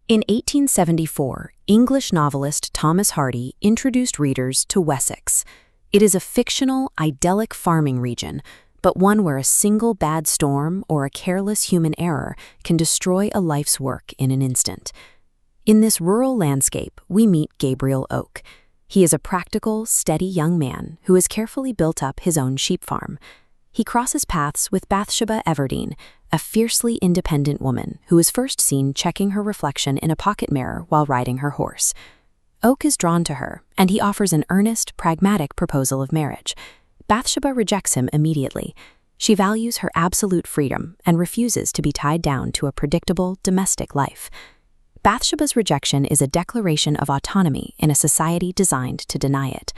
In 1874, English novelist Thomas Hardy introduced readers to Wessex. It is a fictional, idyllic farming region, but one where a single bad storm or a careless human error can destroy a life's work in an instant. In this rural landscape, we meet Gabriel Oak. He is a practical, steady young man who has carefully built up his own sheep farm. He crosses paths with Bathsheba Everdene, a fiercely independent woman who is first seen checking her reflection in a pocket mirror while riding her horse. Oak is drawn to her, and he offers an earnest, pragmatic proposal of marriage. Bathsheba rejects him immediately. She values her absolute freedom and refuses to be tied down to a predictable, domestic life. Bathsheba's rejection is a declaration of autonomy in a society designed to deny it.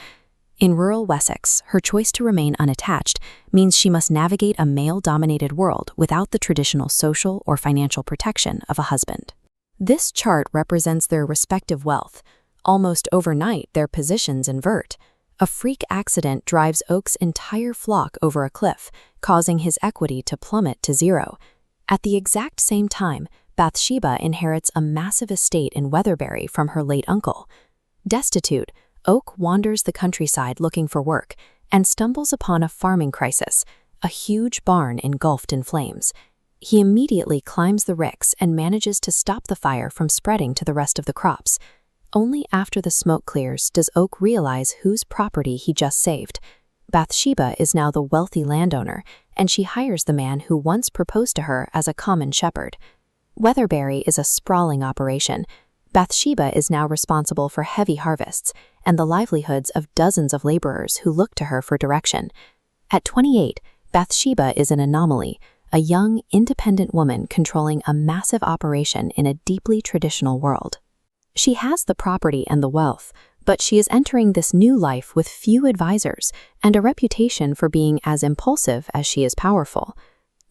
In rural Wessex, her choice to remain unattached means she must navigate a male-dominated world without the traditional social or financial protection of a husband. This chart represents their respective wealth. Almost overnight, their positions invert. A freak accident drives Oak's entire flock over a cliff, causing his equity to plummet to zero. At the exact same time, Bathsheba inherits a massive estate in Weatherbury from her late uncle. Destitute, Oak wanders the countryside looking for work and stumbles upon a farming crisis, a huge barn engulfed in flames. He immediately climbs the ricks and manages to stop the fire from spreading to the rest of the crops. Only after the smoke clears does Oak realize whose property he just saved. Bathsheba is now the wealthy landowner, and she hires the man who once proposed to her as a common shepherd. Weatherbury is a sprawling operation. Bathsheba is now responsible for heavy harvests and the livelihoods of dozens of laborers who look to her for direction. At 28, Bathsheba is an anomaly, a young, independent woman controlling a massive operation in a deeply traditional world. She has the property and the wealth, but she is entering this new life with few advisors and a reputation for being as impulsive as she is powerful.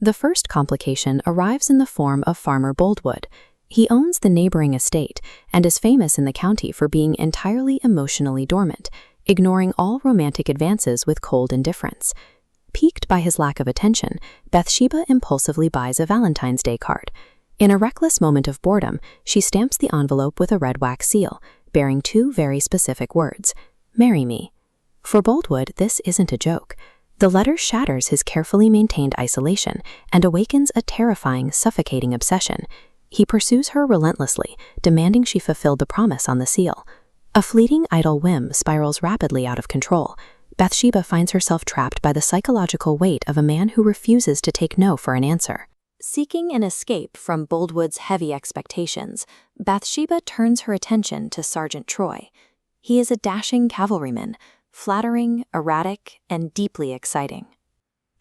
The first complication arrives in the form of Farmer Boldwood. He owns the neighboring estate and is famous in the county for being entirely emotionally dormant, ignoring all romantic advances with cold indifference. Piqued by his lack of attention, Bathsheba impulsively buys a Valentine's Day card. In a reckless moment of boredom, she stamps the envelope with a red wax seal, bearing two very specific words: "Marry me." For Boldwood, this isn't a joke. The letter shatters his carefully maintained isolation and awakens a terrifying, suffocating obsession. He pursues her relentlessly, demanding she fulfill the promise on the seal. A fleeting idle whim spirals rapidly out of control. Bathsheba finds herself trapped by the psychological weight of a man who refuses to take no for an answer. Seeking an escape from Boldwood's heavy expectations, Bathsheba turns her attention to Sergeant Troy. He is a dashing cavalryman, flattering, erratic, and deeply exciting.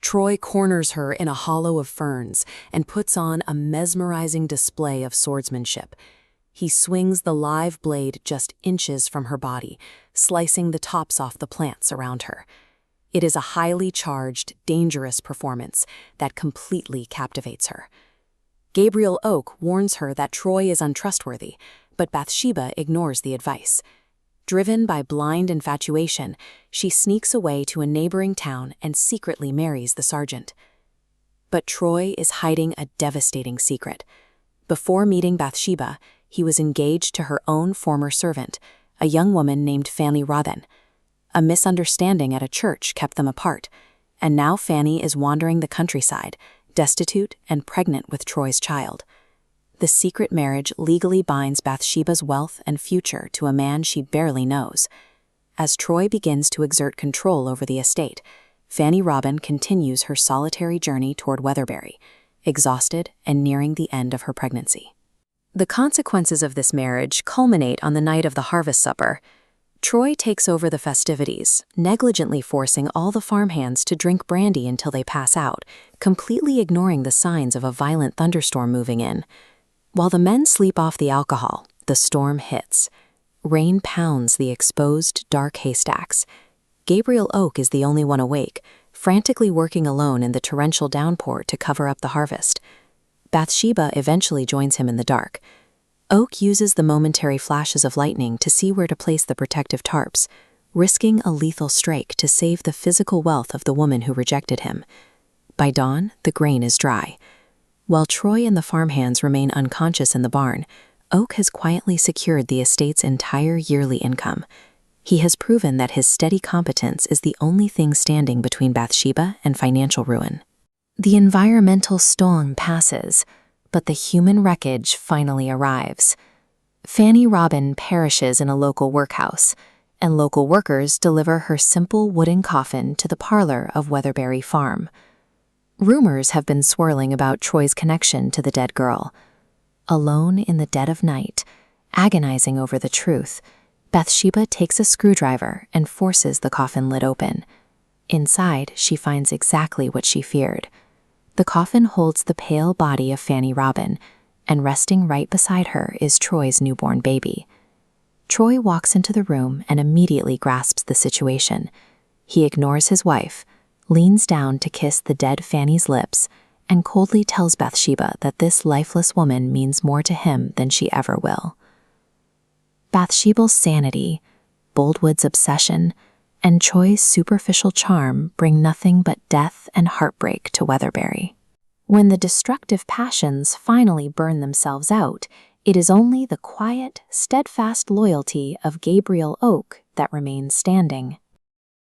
Troy corners her in a hollow of ferns and puts on a mesmerizing display of swordsmanship. He swings the live blade just inches from her body, slicing the tops off the plants around her. It is a highly charged, dangerous performance that completely captivates her. Gabriel Oak warns her that Troy is untrustworthy, but Bathsheba ignores the advice. Driven by blind infatuation, she sneaks away to a neighboring town and secretly marries the sergeant. But Troy is hiding a devastating secret. Before meeting Bathsheba, he was engaged to her own former servant, a young woman named Fanny Rothen. A misunderstanding at a church kept them apart, and now Fanny is wandering the countryside, destitute and pregnant with Troy's child. The secret marriage legally binds Bathsheba's wealth and future to a man she barely knows. As Troy begins to exert control over the estate, Fanny Robin continues her solitary journey toward Weatherbury, exhausted and nearing the end of her pregnancy. The consequences of this marriage culminate on the night of the harvest supper. Troy takes over the festivities, negligently forcing all the farmhands to drink brandy until they pass out, completely ignoring the signs of a violent thunderstorm moving in. While the men sleep off the alcohol, the storm hits. Rain pounds the exposed, dark haystacks. Gabriel Oak is the only one awake, frantically working alone in the torrential downpour to cover up the harvest. Bathsheba eventually joins him in the dark. Oak uses the momentary flashes of lightning to see where to place the protective tarps, risking a lethal strike to save the physical wealth of the woman who rejected him. By dawn, the grain is dry. While Troy and the farmhands remain unconscious in the barn, Oak has quietly secured the estate's entire yearly income. He has proven that his steady competence is the only thing standing between Bathsheba and financial ruin. The environmental storm passes, but the human wreckage finally arrives. Fanny Robin perishes in a local workhouse, and local workers deliver her simple wooden coffin to the parlor of Weatherbury Farm. Rumors have been swirling about Troy's connection to the dead girl. Alone in the dead of night, agonizing over the truth, Bathsheba takes a screwdriver and forces the coffin lid open. Inside, she finds exactly what she feared. The coffin holds the pale body of Fanny Robin, and resting right beside her is Troy's newborn baby. Troy walks into the room and immediately grasps the situation. He ignores his wife, leans down to kiss the dead Fanny's lips, and coldly tells Bathsheba that this lifeless woman means more to him than she ever will. Bathsheba's sanity, Boldwood's obsession, and Troy's superficial charm bring nothing but death and heartbreak to Weatherbury. When the destructive passions finally burn themselves out, it is only the quiet, steadfast loyalty of Gabriel Oak that remains standing.